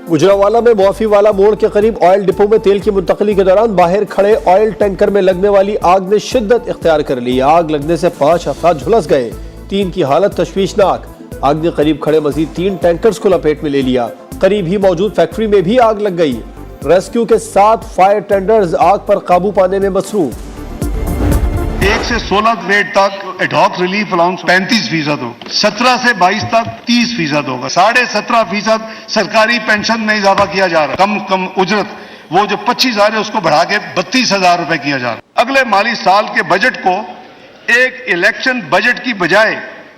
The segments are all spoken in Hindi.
गुजरांवाला में मुआफी वाला मोड़ के करीब ऑयल डिपो में तेल की मुंतकली के दौरान बाहर खड़े ऑयल टैंकर में लगने वाली आग ने शिद्दत इख्तियार कर ली। आग लगने से 5 अफराद झुलस गए, 3 की हालत तशवीशनाक। आग ने करीब खड़े मजीद 3 टैंकर्स को लपेट में ले लिया। करीब ही मौजूद फैक्ट्री में भी आग लग गई। रेस्क्यू के 7 फायर टेंडर्स आग पर काबू पाने में मसरूफ। 1 से 16 ग्रेड तक एडहॉक रिलीफ अलाउंस 35% हो, 17 से 22 तक 30% होगा, 17.5% सरकारी पेंशन में इजाफा किया जा रहा है। कम उजरत वो जो 25,000 है उसको बढ़ा के 32,000 रुपए किया जा रहा है। अगले माली साल के बजट को एक इलेक्शन बजट की बजाय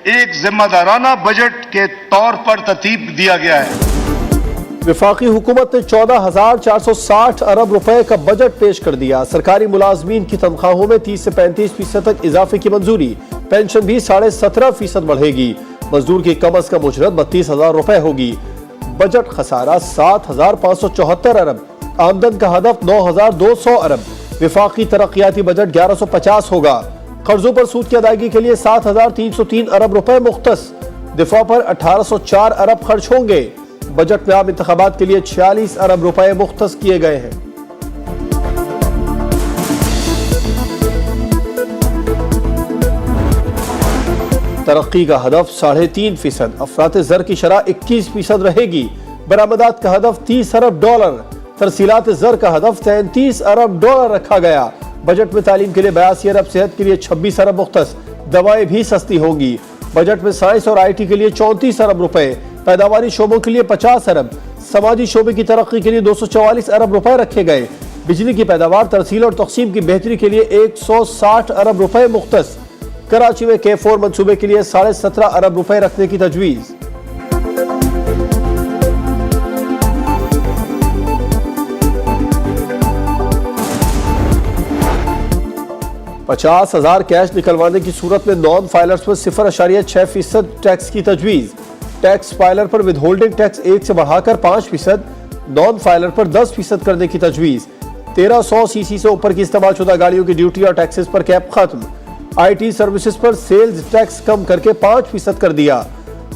एक जिम्मेदाराना बजट के तौर पर तरतीब दिया गया है। वफाकी हुकूमत ने 14,460 अरब रुपए का बजट पेश कर दिया। सरकारी मुलाजमीन की तनख्वाहों में 30 से 35% तक इजाफे की मंजूरी। पेंशन भी 17.5% बढ़ेगी। मजदूर की कम अज कम उजरत 32,000 रुपए होगी। बजट खसारा 7,574 अरब। आमदन का हदफ 9,200 अरब। वफाकी तरक्याती बजट 1150 होगा। कर्जों पर सूद की अदायगी के लिए 7,303 अरब रुपए मुख्तस। दिफा पर 1,804 अरब खर्च होंगे। बजट में आम इंतखाबात के लिए 46 अरब रुपए मुख्तस किए गए हैं। तरक्की का हदफ 3.5%। अफरात ज़र की शरह 21% रहेगी। बरामदात का हदफ 30 अरब डॉलर। तरसीलात ज़र का हदफ 33 अरब डॉलर रखा गया। बजट में तालीम के लिए 82 अरब, सेहत के लिए 26 अरब मुख्तस। दवाएं भी सस्ती होंगी। बजट में साइंस और IT के लिए 34 अरब रुपए, पैदावारी शोबों के लिए 50 अरब, समाजी शोबे की तरक्की के लिए 244 अरब रुपए रखे गए। बिजली की पैदावार, तरसील और तकसीम की बेहतरी के लिए 160 अरब रुपए मुख्तस। कराची में K4 मंसूबे के लिए 17.5 अरब रुपए रखने की तजवीज़। $50,000 कैश निकलवाने की सूरत में नॉन फाइलर्स पर 0.6% टैक्स की तजवीज़। टैक्स फाइलर पर विदहोल्डिंग टैक्स 1 से बढ़ाकर 5%, नॉन फाइलर पर 10% करने की तजवीज़। 1300 सीसी से ऊपर की इस्तेमालशुदा गाड़ियों की ड्यूटी और टैक्सेस पर कैप खत्म। IT सर्विसेज पर सेल्स टैक्स कम करके 5% कर दिया।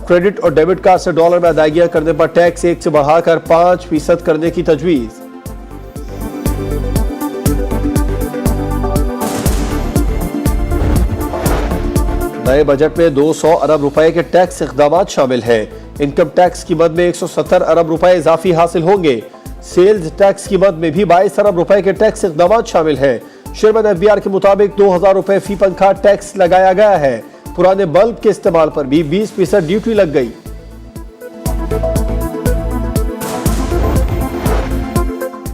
क्रेडिट और डेबिट कार्ड से डॉलर में अदायगियां करने पर टैक्स 1 से बढ़ाकर 5% करने की तजवीज़। नए बजट में 200 अरब रुपए के टैक्स इक़दामात शामिल हैं। इनकम टैक्स की मद में 170 अरब रुपए इजाफी हासिल होंगे। सेल्स टैक्स की मद में भी 22 अरब रुपए के टैक्स इक़दामात शामिल हैं। चेयरमैन FBR के मुताबिक 2,000 रुपए फी पंखा टैक्स लगाया गया है। पुराने बल्ब के इस्तेमाल पर भी 20% ड्यूटी लग गई।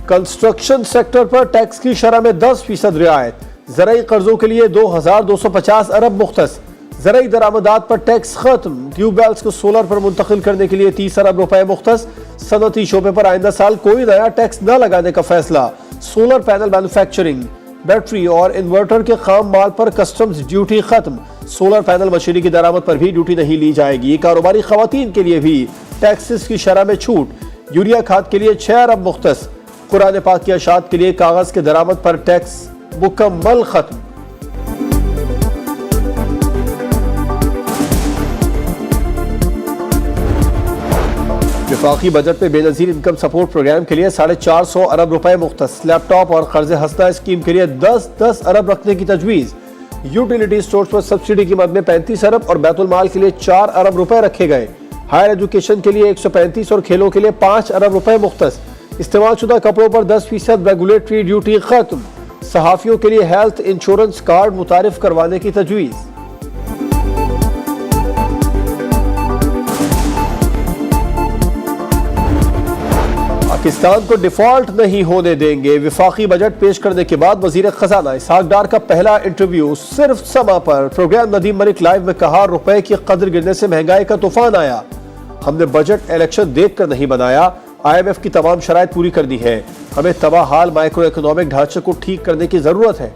कंस्ट्रक्शन सेक्टर पर टैक्स की शरह में 10% रियायत। ज़राई कर्जों के लिए 2,250 अरब मुख्तस। ज़राई दरामदात पर टैक्स खत्म। ट्यूबवेल्स को सोलर पर मुंतकिल करने के लिए 30 अरब रुपए मुख्तस। सनती शोबे पर आइंदा साल कोई नया टैक्स न लगाने का फैसला। सोलर पैनल मैन्युफैक्चरिंग, बैटरी और इन्वर्टर के खाम माल पर कस्टम्स ड्यूटी खत्म। सोलर पैनल मशीनरी की दरामद पर भी ड्यूटी नहीं ली जाएगी। कारोबारी खवातीन के लिए भी टैक्सेस की शरह में छूट। यूरिया खाद के लिए 6 अरब मुख्तस। कुरान पाक की अशात के लिए कागज के दरामद पर टैक्स मुकम्मल खत्म। वफाकी बजट में बेनजीर इनकम सपोर्ट प्रोग्राम के लिए 450 अरब रुपए मुख्तस। लैपटॉप और कर्ज हस्ता स्कीम के लिए 10-10 अरब रखने की तजवीज़। यूटिलिटी स्टोर्स पर सब्सिडी की मद में 35 अरब और बैतुल माल के लिए 4 अरब रुपए रखे गए। हायर एजुकेशन के लिए 135 और खेलों के लिए 5 अरब रुपए मुख्तस। इस्तेमालशुदा कपड़ों पर 10% रेगुलेटरी ड्यूटी खत्म। सहाफियों के लिए हेल्थ इंश्योरेंस कार्ड मुतारिफ करवाने की तजवीज़। पाकिस्तान को डिफॉल्ट नहीं होने देंगे। वफाकी बजट पेश करने के बाद वजीर खजाना इसहाक डार का पहला इंटरव्यू सिर्फ समा पर। प्रोग्राम नदीम मलिक लाइव में कहा, रुपए की कदर गिरने से महंगाई का तूफान आया। हमने बजट इलेक्शन देख कर नहीं बनाया। IMF की तमाम शराइत पूरी कर दी है। हमें तबाह हाल माइक्रो इकोनॉमिक ढांचे को ठीक करने की जरूरत है।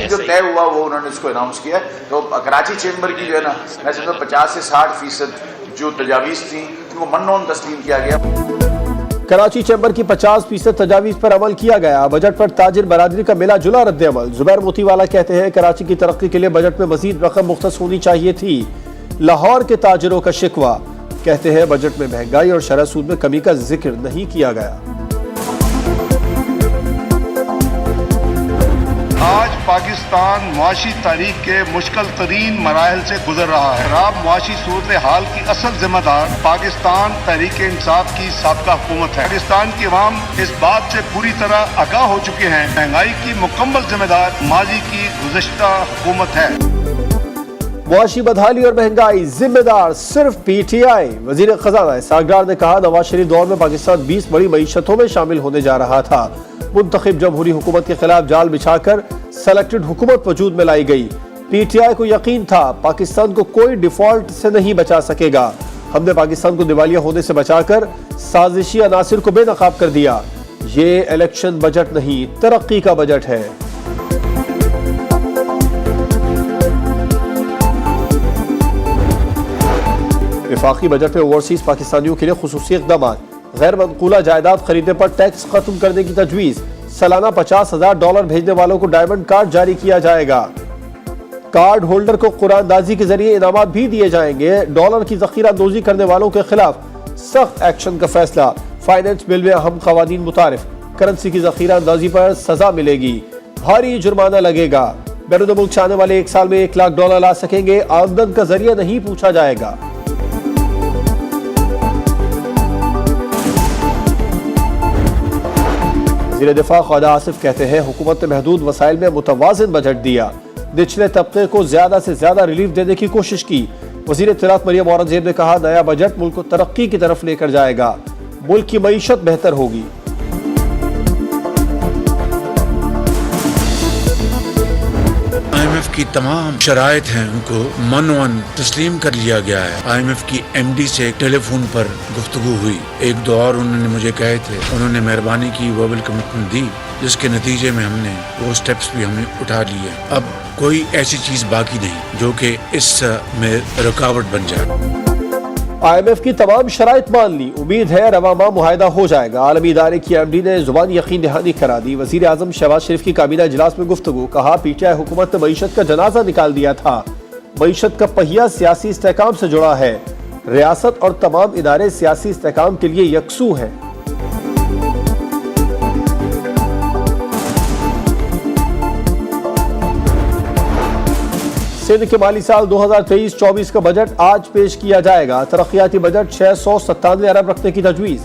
जो तय हुआ वो उन्होंने इसको अनाउंस किया। तो कराची चेंबर की जो है ना, मैं समझता 50 से 60% जो तजावीज़ थी उनको मन तस्लीम किया गया। कराची चैम्बर की 50% तजावीज पर अमल किया गया। बजट पर ताजिर बरादरी का मिला जुला रद्द-ए-अमल। जुबैर मोतीवाला कहते हैं कराची की तरक्की के लिए बजट में मजीद रकम मुख्तस होनी चाहिए थी। लाहौर के ताजिरों का शिकवा, कहते हैं बजट में महंगाई और शरह सूद में कमी का जिक्र नहीं किया गया। आज पाकिस्तान मुआशी तारीख के मुश्किल तरीन मराहल से गुजर रहा है। खराब मुआशी सूरत हाल की असल जिम्मेदार पाकिस्तान तहरीक इंसाफ की साबका हुकूमत है। पाकिस्तान की अवाम इस बात से पूरी तरह आगाह हो चुके हैं, महंगाई की मुकम्मल जिम्मेदार माजी की गुज़श्ता हुकूमत है। मुआशी बदहाली और महंगाई जिम्मेदार सिर्फ PTI। वजीर खजाना सागडार ने कहा नवाज शरीफ दौर में पाकिस्तान 20 बड़ी मईशतों में शामिल होने जा रहा था। मुंतखब जमहूरी हुकूमत के खिलाफ जाल बिछाकर सेलेक्टेड हुकूमत वजूद में लाई गई। PTI को यकीन था पाकिस्तान को कोई डिफॉल्ट से नहीं बचा सकेगा। हमने पाकिस्तान को दिवालिया होने से बचाकर साजिशी अनासिर को बेनकाब कर दिया। ये इलेक्शन बजट नहीं, तरक्की का बजट है। वफाकी बजट में ओवरसीज पाकिस्तानियों के लिए खुसूसी इक़दामात। गैर मनकूला जायदाद खरीदने पर टैक्स खत्म करने की तजवीज़। सालाना $50,000 भेजने वालों को डायमंड कार्ड जारी किया जाएगा। कार्ड होल्डर को कुरानदाजी के जरिए इनामात भी दिए जाएंगे। डॉलर की जखीरा अंदोजी करने वालों के खिलाफ सख्त एक्शन का फैसला। फाइनेंस बिल में अहम कवानीन मुतारिफ। करेंसी की जखीरा अंदाजी पर सजा मिलेगी, भारी जुर्माना लगेगा। बैरून मुल्क से आने वाले 1 साल में $1 लाख ला सकेंगे। आमदन का जरिया नहीं पूछा जाएगा। वज़ीर दिफा ख्वाजा आसिफ कहते हैं हुकूमत ने महदूद वसाइल में मुतवाज़िन बजट दिया। निचले तबके को ज्यादा से ज्यादा रिलीफ देने की कोशिश की। वज़ीर इत्तलात मरियम औरंगज़ेब ने कहा नया बजट मुल्क को तरक्की की तरफ लेकर जाएगा, मुल्क की मईशत बेहतर होगी। IMF की तमाम शराइत हैं उनको मन तस्लीम कर लिया गया है। IMF की MD से टेलीफोन पर गुफ्तगू हुई। एक दो और उन्होंने मुझे कहे थे, उन्होंने मेहरबानी की वर्बल कमिटमेंट दी, जिसके नतीजे में हमने वो स्टेप्स भी हमने उठा लिए। अब कोई ऐसी चीज बाकी नहीं जो कि इस में रुकावट बन जाए। IMF की तमाम शराइत मान ली, उम्मीद है रवा माह मुआहदा हो जाएगा। आलमी इदारे की MD ने जुबान यकीन दहानी करा दी। वजीर आजम शहबाज शरीफ की काबीना इजलास में गुफ्तगू, कहा PTI हुकूमत ने मईशत का जनाजा निकाल दिया था। मईशत का पहिया सियासी इस्तेहकाम से जुड़ा है। रियासत और तमाम इदारे सियासी इस्तेहकाम के लिए यकसू हैं। सिंध के माली साल 2023-24 का बजट आज पेश किया जाएगा। तरक्याती बजट 697 अरब रखने की तजवीज़।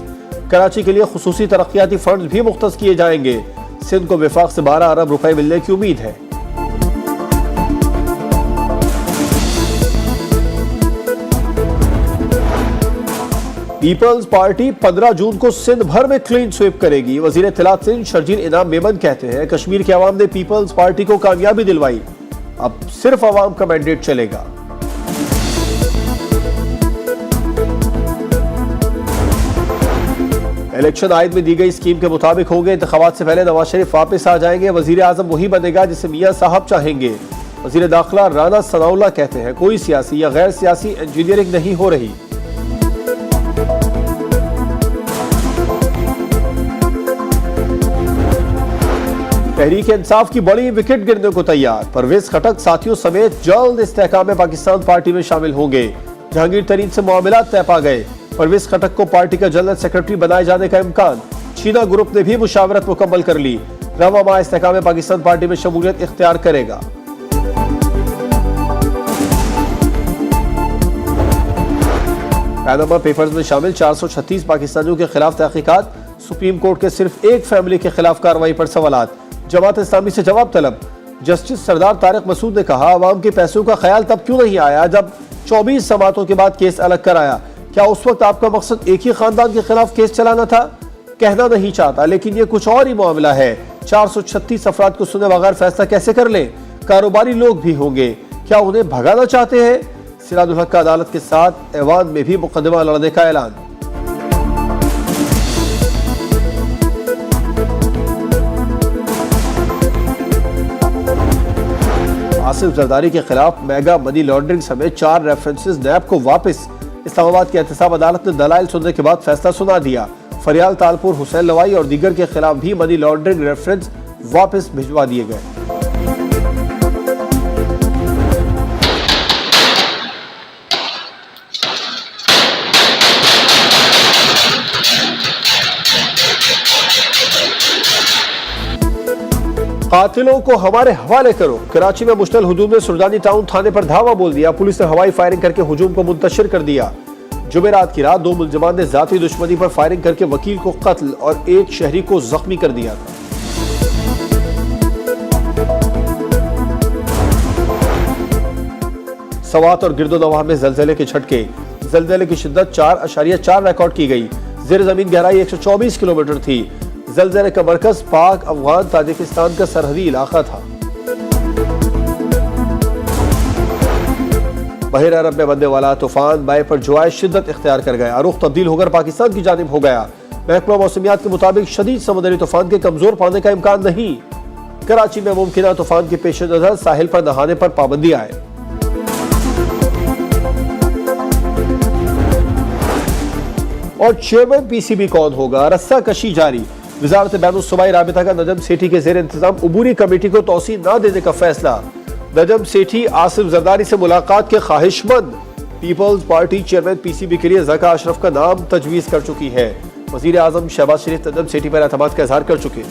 कराची के लिए खुसूसी तरक्याती फंड भी मुख्तस किए जाएंगे। सिंध को विफाक से 12 अरब रुपए मिलने की उम्मीद है। पीपल्स पार्टी 15 जून को सिंध भर में क्लीन स्वीप करेगी। वजीर इत्तलात सिंध शर्जील इनाम मेमन कहते हैं कश्मीर के अवाम ने पीपल्स पार्टी को कामयाबी दिलवाई, अब सिर्फ अवाम का मैंडेट चलेगा। इलेक्शन आयद में दी गई स्कीम के मुताबिक होंगे। इंतखाबात से पहले नवाज शरीफ वापस आ जाएंगे। वजीर आजम वही बनेगा जिसे मियां साहब चाहेंगे। वजीर दाखिला राना सनाउल्लाह कहते हैं कोई सियासी या गैर सियासी इंजीनियरिंग नहीं हो रही। तहरीक इंसाफ की बड़ी विकेट गिरने को तैयार। परवेज खटक साथियों समेत जल्द इस्तेहकाम पाकिस्तान पार्टी में शामिल होंगे। जहांगीर तरीन से मामलात तय पा गए। परवेज खटक को पार्टी का जनरल सेक्रेटरी बनाए जाने का इम्कान। चीना ग्रुप ने भी मुशावरत मुकम्मल कर ली। रवा माह इस्तेहकाम पाकिस्तान पार्टी में शमूलियत इख्तियार करेगा। पैनामा पेपर्स में शामिल 436 पाकिस्तानियों के खिलाफ तहकीकात। सुप्रीम कोर्ट के सिर्फ एक फैमिली के खिलाफ कार्रवाई पर सवालात। जमात इस्लामी से जवाब तलब। जस्टिस सरदार तारिक मसूद ने कहा अवाम के पैसों का ख्याल तब क्यों नहीं आया जब 24 समातों के बाद केस अलग कराया। क्या उस वक्त आपका मकसद एक ही खानदान के खिलाफ केस चलाना था? कहना नहीं चाहता, लेकिन ये कुछ और ही मामला है। 436 अफराद को सुने बगैर फैसला कैसे कर ले? कारोबारी लोग भी होंगे, क्या उन्हें भगाना चाहते हैं? सिराजुल हक का अदालत के साथ ऐवान में भी मुकदमा लड़ने का ऐलान। आसिफ जरदारी के खिलाफ मेगा मनी लॉन्ड्रिंग समेत 4 रेफरेंसेस नैब को वापस। इस्लामाबाद की एहतसाब अदालत ने दलाइल सुनने के बाद फैसला सुना दिया। फरियाल तालपुर, हुसैन लवाई और दीगर के खिलाफ भी मनी लॉन्ड्रिंग रेफरेंस वापस भिजवा दिए गए। कातिलों को हमारे हवाले करो। कराची में मुश्तल हुदूद में सुल्तानी टाउन थाने पर धावा बोल दिया। पुलिस ने हवाई फायरिंग करके हुजूम को मुंतशिर कर दिया। जुमेरात की रात 2 मुलजमान ने जाती दुश्मनी पर फायरिंग करके वकील को कत्ल और एक शहरी को जख्मी कर दिया था। सवात और गिरदोनवाह में जलजले के झटके। जलजले की शिद्दत 4.4 रिकॉर्ड की गई। जेर जमीन गहराई 124 किलोमीटर थी। जलजले का मरकज पाक अफगान ताजिकिस्तान का सरहदी इलाका था। बहर अरब में बनने वाला तूफान बाय पर जो शिद्दत इख्तियार कर गया। रुख तब्दील होकर पाकिस्तान की जानिब हो गया। महकमा मौसमियात के मुताबिक शदीद समुद्री तूफान के कमजोर पड़ने का इम्कान नहीं। कराची में मुमकिन तूफान के पेश नजर साहिल पर नहाने पर पाबंदी आए। और चेयरमैन पीसीबी कौन होगा, रस्सा कशी जारी। वजारत बैनुल सूबाई राबिता का नजम सेठी के जेर इंतजाम अबूरी कमेटी को तौसी न देने का फैसला। नजम सेठी आसिफ जरदारी से मुलाकात के ख्वाहिशमंद। पीपल्स पार्टी चेयरमैन पीसीबी के लिए ज़का अशरफ का नाम तजवीज़ कर चुकी है। वज़ीर आज़म शहबाज शरीफ नजम सेठी पर एतमाद का इजहार कर चुके।